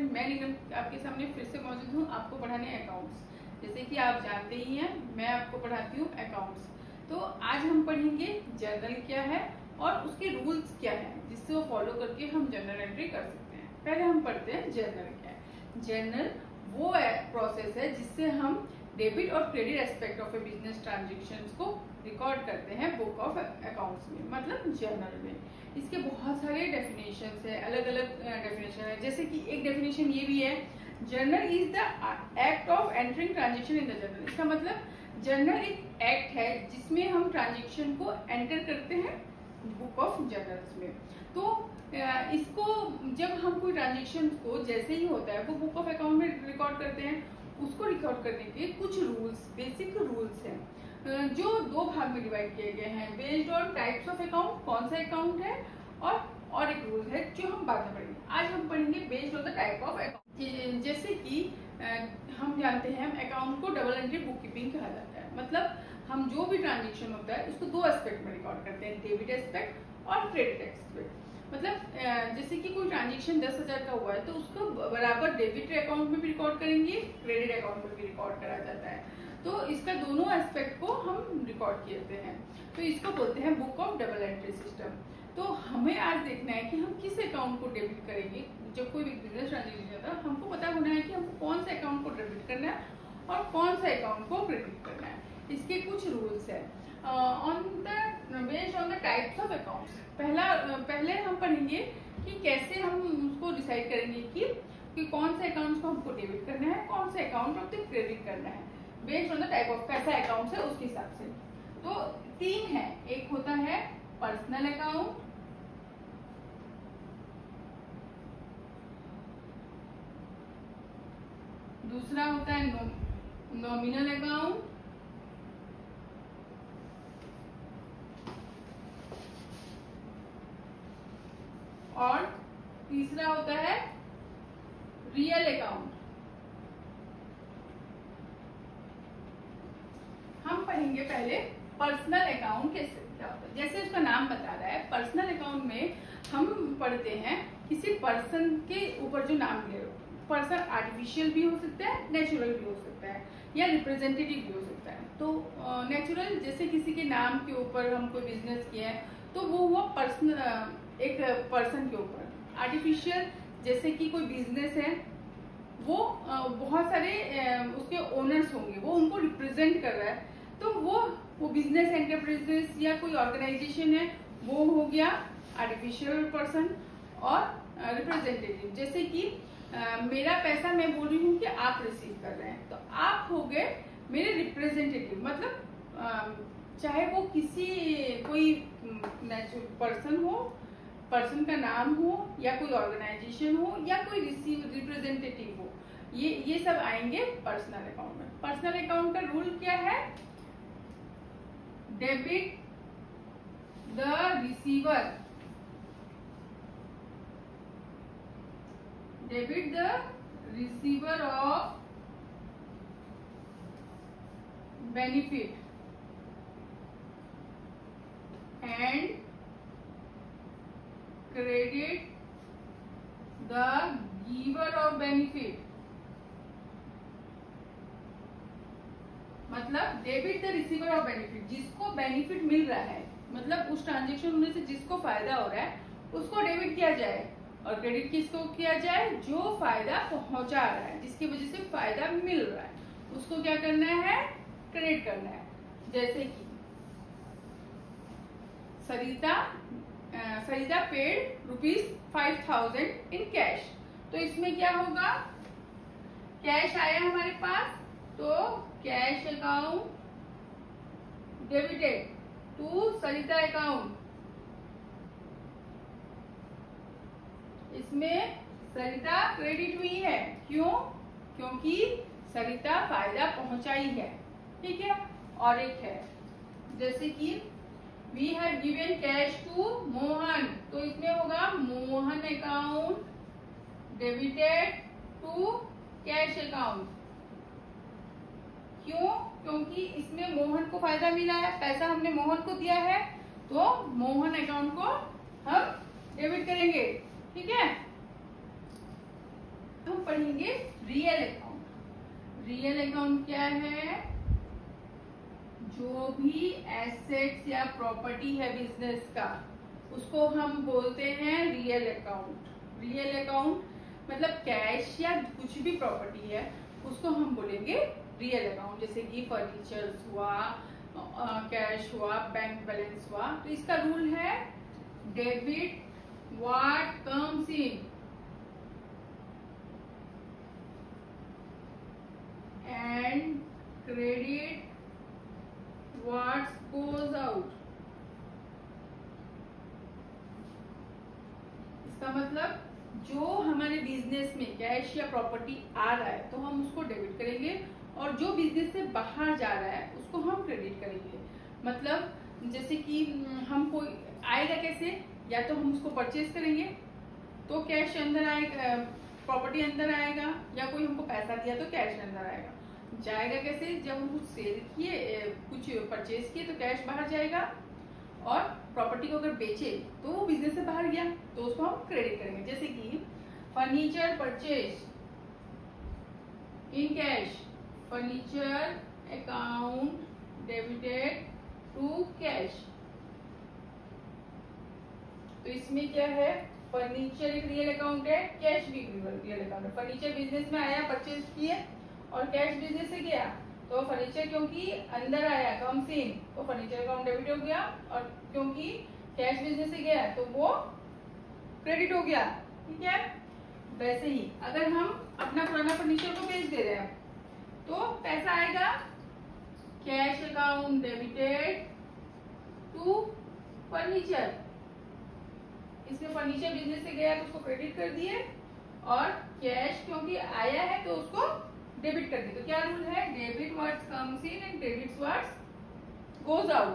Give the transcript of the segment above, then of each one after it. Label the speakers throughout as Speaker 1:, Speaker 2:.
Speaker 1: Student, मैं नीलम आपके सामने फिर से मौजूद हूँ आपको पढ़ाने अकाउंट्स। जैसे कि आप जानते ही हैं मैं आपको पढ़ाती हूँ अकाउंट्स। तो आज हम पढ़ेंगे जर्नल क्या है और उसके रूल्स क्या है जिससे वो फॉलो करके हम जर्नल एंट्री कर सकते हैं। पहले हम पढ़ते हैं जर्नल क्या है। जर्नल वो प्रोसेस है जिससे हम डेबिट और credit aspect of A business transactions को रिकॉर्ड करते हैं बुक ऑफ अकाउंट्स में, मतलब जर्नल में। इसके बहुत सारे डेफिनेशंस है, अलग अलग डेफिनेशन है। जैसे कि एक डेफिनेशन ये भी है, journal is the act of entering transaction in the journal. इसका मतलब जर्नल एक एक्ट है जिसमें हम ट्रांजेक्शन को एंटर करते हैं बुक ऑफ जर्नल्स में। तो इसको जब हम कोई ट्रांजेक्शन को जैसे ही होता है वो बुक ऑफ अकाउंट में रिकॉर्ड करते हैं, उसको रिकॉर्ड करने के कुछ रूल्स, बेसिक रूल्स हैं जो दो भाग में डिवाइड किए गए हैं based on types of account, कौन सा अकाउंट है, और एक रूल है जो हम बाद में पढ़ेंगे। आज हम पढ़ेंगे based on the type of account. जैसे कि हम जानते हैं अकाउंट को डबल एंट्री बुक कीपिंग कहा जाता है। मतलब हम जो भी ट्रांजेक्शन होता है उसको दो एस्पेक्ट में रिकॉर्ड करते हैं, डेबिट एस्पेक्ट और क्रेडिट एस्पेक्ट। मतलब जैसे कि कोई ट्रांजेक्शन 10,000 का हुआ है तो उसको बराबर डेबिट अकाउंट में भी रिकॉर्ड करेंगे, क्रेडिट अकाउंट में भी रिकॉर्ड करा जाता है। तो इसका दोनों एस्पेक्ट को हम रिकॉर्ड करते हैं, तो इसको बोलते हैं book of double entry system. तो हमें आज देखना है कि हम किस अकाउंट को डेबिट करेंगे। जब कोई बिजनेस ट्रांजेक्शन होता है हमको पता होना है कि हमको कौन से अकाउंट को डेबिट करना है और कौन सा अकाउंट को क्रेडिट करना है। इसके कुछ रूल्स है based on the types of accounts. पहले हम पढ़ेंगे कि कैसे हम उसको डिसाइड करेंगे कि कौन से अकाउंट्स को हमको डेबिट करना है, कौन से अकाउंट को क्रेडिट करना है based on the type of कैसा अकाउंट है उसके हिसाब से। तो तीन है, एक होता है पर्सनल अकाउंट, दूसरा होता है नॉमिनल अकाउंट, और तीसरा होता है रियल अकाउंट। हम पढ़ेंगे पहले पर्सनल अकाउंट कैसे क्या होता है। जैसे उसका नाम बता रहा है, पर्सनल अकाउंट में हम पढ़ते हैं किसी पर्सन के ऊपर जो नाम ले। पर्सन आर्टिफिशियल भी हो सकता है, नेचुरल भी हो सकता है, या रिप्रेजेंटेटिव भी हो सकता है। तो नेचुरल जैसे किसी के नाम के ऊपर हम कोई बिजनेस किया है तो वो हुआ पर्सनल, एक पर्सन के ऊपर। आर्टिफिशियल जैसे कि कोई बिजनेस है, वो बहुत सारे उसके ओनर्स होंगे, वो उनको रिप्रेजेंट कर रहा है, तो वो बिजनेस एंटरप्राइजेस या कोई ऑर्गेनाइजेशन है, वो हो गया आर्टिफिशियल पर्सन। और रिप्रेजेंटेटिव जैसे कि मेरा पैसा मैं बोल रही हूँ कि आप रिसीव कर रहे हैं, तो आप हो गए मेरे रिप्रेजेंटेटिव। मतलब चाहे वो कोई पर्सन हो, पर्सन का नाम हो, या कोई ऑर्गेनाइजेशन हो, या कोई रिप्रेजेंटेटिव हो, ये सब आएंगे पर्सनल अकाउंट में। पर्सनल अकाउंट का रूल क्या है? Debit the receiver, debit the receiver of benefit and credit the giver of benefit. मतलब debit the receiver of benefit, जिसको बेनिफिट मिल रहा है, मतलब उस ट्रांजेक्शन होने से जिसको फायदा हो रहा है उसको डेबिट किया जाए, और क्रेडिट किसको किया जाए? जो फायदा पहुंचा रहा है, जिसकी वजह से फायदा मिल रहा है, उसको क्या करना है? क्रेडिट करना है। जैसे कि सरिता पेड ₹5,000 इन कैश। तो इसमें क्या होगा? कैश आया हमारे पास, तो cash account debited to Sarita account. इसमें सरिता क्रेडिट हुई है, क्यों? क्योंकि सरिता फायदा पहुंचाई है, ठीक है। और एक है जैसे कि we have given cash to Mohan, तो इसमें होगा Mohan account debited to cash account. क्यों? क्योंकि इसमें मोहन को फायदा मिला है, पैसा हमने मोहन को दिया है, तो मोहन अकाउंट को हम डेबिट करेंगे, ठीक है। हम पढ़ेंगे रियल अकाउंट। रियल अकाउंट क्या है? जो भी एसेट्स या प्रॉपर्टी है बिजनेस का, उसको हम बोलते हैं रियल अकाउंट। रियल अकाउंट मतलब कैश या कुछ भी प्रॉपर्टी है उसको हम बोलेंगे रियल अकाउंट। जैसे कि फर्नीचर्स हुआ, कैश हुआ, बैंक बैलेंस हुआ। तो इसका रूल है debit what comes in and credit what goes out. इसका मतलब जो हमारे बिजनेस में कैश या प्रॉपर्टी आ रहा है तो हम उसको डेबिट करेंगे, और जो बिजनेस से बाहर जा रहा है उसको हम क्रेडिट करेंगे। मतलब जैसे कि हम कोई आएगा कैसे, या तो हम उसको परचेज करेंगे तो कैश अंदर आएगा, प्रॉपर्टी अंदर आएगा, या कोई हमको पैसा दिया तो कैश अंदर आएगा। जाएगा कैसे? जब हम कुछ सेल किए, कुछ परचेज किए तो कैश बाहर जाएगा, और प्रॉपर्टी को अगर बेचे तो वो बिजनेस से बाहर गया तो उसको हम क्रेडिट करेंगे। जैसे कि furniture purchase in cash, furniture account debited to cash. तो इसमें क्या है? फर्नीचर एक रियल अकाउंट है, कैश भी रियल अकाउंट है। फर्नीचर बिजनेस में आया, परचेज किए, और कैश बिजनेस से गया तो फर्नीचर क्योंकि अंदर आया कम सीन तो फर्नीचर अकाउंट डेबिट हो गया, और क्योंकि कैश बिजनेस से गया तो वो क्रेडिट हो गया। ठीक है। वैसे ही अगर हम अपना पुराना फर्नीचर को बेच दे रहे हैं तो पैसा आएगा cash account debited to furniture. इसमें फर्नीचर बिजनेस से गया तो उसको क्रेडिट कर दिए, और कैश क्योंकि आया है तो उसको डेबिट कर दिए। तो क्या रूल है? Debit what's comes in and credit what's goes out.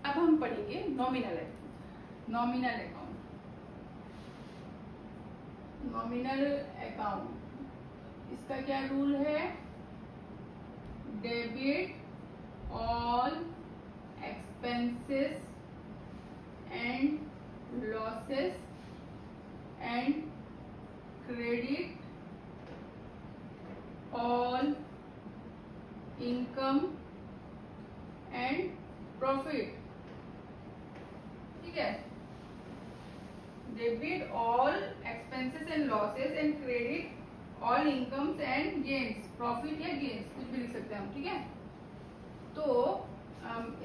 Speaker 1: अब हम पढ़ेंगे nominal account. Nominal account, nominal account इसका क्या रूल है? Debit all expenses and losses and credit all income and profit। ठीक है। Debit all expenses and losses and credit all incomes and gains. Profit या gains कुछ भी लिख सकते हैं हम। ठीक है। तो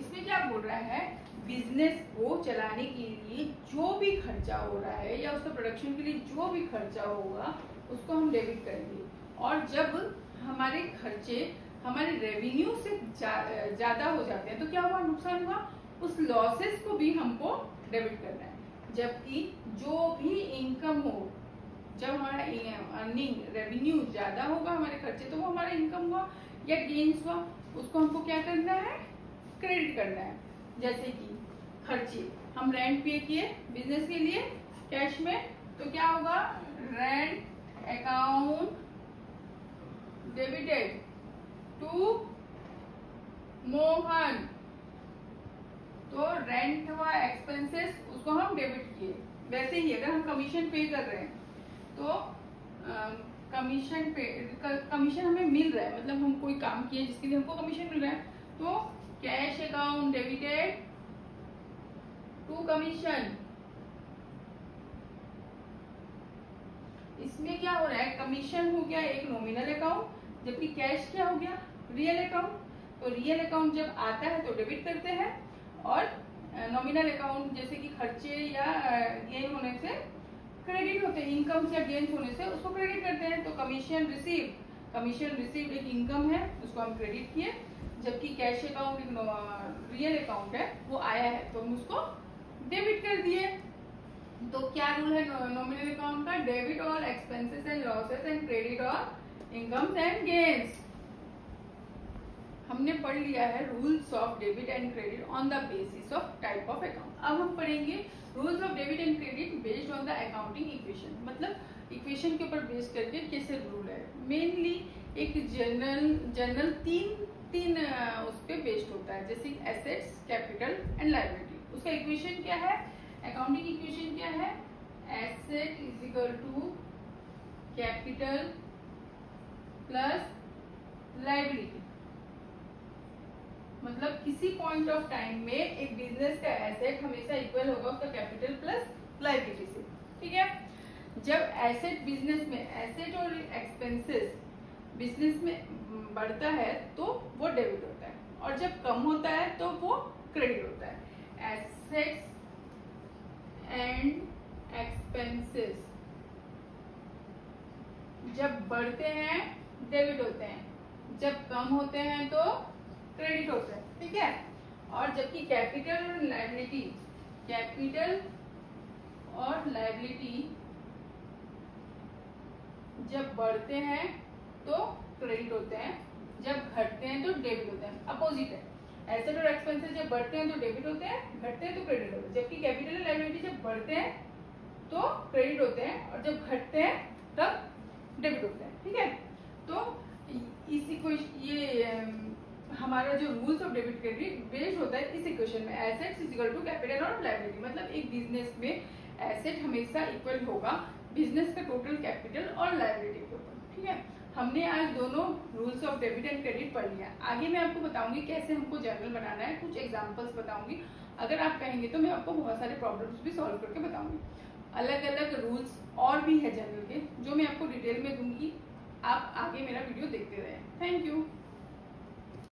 Speaker 1: इसमें क्या बोल रहा है? बिजनेस को चलाने के लिए जो भी खर्चा हो रहा है या उसका प्रोडक्शन के लिए जो भी खर्चा होगा उसको हम डेबिट करेंगे, और जब हमारे खर्चे हमारे रेवेन्यू से ज्यादा हो जाते हैं तो क्या हुआ? नुकसान हुआ। उस लॉसेस को भी हमको डेबिट करना है। जबकि जो भी इनकम हो, जब हमारा अर्निंग रेवेन्यू ज्यादा होगा हमारे खर्चे तो वो हमारा इनकम हुआ या गेन्स हुआ, उसको हमको क्या करना है? क्रेडिट करना है। जैसे कि खर्चे हम रेंट पे किए बिजनेस के लिए कैश में, तो क्या होगा? Rent account debited to Mohan. तो रेंट हुआ एक्सपेंसेस, उसको हम डेबिट किए। वैसे ही अगर हम कमीशन पे कर रहे हैं तो कमीशन हमें मिल रहा है, मतलब हम कोई काम किए जिसके लिए हमको कमीशन मिल रहा है, तो cash account debited to commission. इसमें क्या हो रहा है? कमीशन हो गया एक नॉमिनल अकाउंट, जबकि कैश क्या हो गया? Real account. तो रियल अकाउंट जब आता है तो डेबिट करते हैं, और नॉमिनल अकाउंट जैसे कि खर्चे या गेन होने से क्रेडिट होते हैं, इनकम या गेन होने से उसको क्रेडिट करते हैं। तो कमीशन रिसीव एक इनकम है, उसको हम क्रेडिट किए, जबकि कैश अकाउंट एक रियल अकाउंट है, वो आया है तो हम उसको डेबिट कर दिए। तो क्या रूल है नॉमिनल अकाउंट का? Debit all expenses and losses and credit all incomes and gains. हमने पढ़ लिया है rules of debit and credit on the basis of type of account. अब हम पढ़ेंगे rules of debit and credit based on the accounting equation. मतलब equation के ऊपर बेस करके कैसे रूल है। मेनली एक जनरल तीन उस पे बेस्ड होता है, जैसे एसेट्स, कैपिटल एंड लायबिलिटी। उसका इक्वेशन क्या है? अकाउंटिंग इक्वेशन क्या है? Asset is equal to capital plus liability. मतलब किसी पॉइंट ऑफ टाइम में एक बिजनेस का एसेट हमेशा इक्वल होगा उसका कैपिटल प्लस लायबिलिटी से। ठीक है, जब एसेट बिजनेस में एसेट और एक्सपेंसेस बिजनेस में बढ़ता है तो वो डेबिट होता है, और जब कम होता है तो वो क्रेडिट होता है। एसेट्स एंड एक्सपेंसेस जब बढ़ते हैं डेबिट होते हैं, जब कम होते हैं तो क्रेडिट होता है। ठीक है, और जबकि कैपिटल और लायबिलिटी, कैपिटल और लायबिलिटी जब बढ़ते हैं तो क्रेडिट होते हैं, जब घटते हैं तो डेबिट होते हैं। अपोजिट है, एसेट और एक्सपेंसेस जब बढ़ते हैं तो डेबिट होते हैं, घटते हैं तो क्रेडिट होते हैं। जबकि कैपिटल और लायबिलिटी जब बढ़ते हैं तो क्रेडिट होते हैं, और जब घटते हैं तब डेबिट होते हैं। ठीक है, तो इसी को ये हमारा जो rules of debit credit based होता है इस इक्वेशन में, assets is equal to capital और लायबिलिटी। मतलब एक बिजनेस में एसेट हमेशा इक्वल होगा बिजनेस का टोटल कैपिटल और लायबिलिटी के ऊपर। ठीक है, हमने आज दोनों rules of debit and credit पढ़ लिया। आगे मैं आपको बताऊंगी कैसे हमको जर्नल बनाना है, कुछ एग्जांपल्स बताऊंगी। अगर आप कहेंगे तो मैं आपको बहुत सारे प्रॉब्लम्स भी सॉल्व करके बताऊंगी। अलग अलग रूल्स और भी है जर्नल के जो मैं आपको डिटेल में दूंगी। आप आगे मेरा वीडियो देखते रहें। Thank you.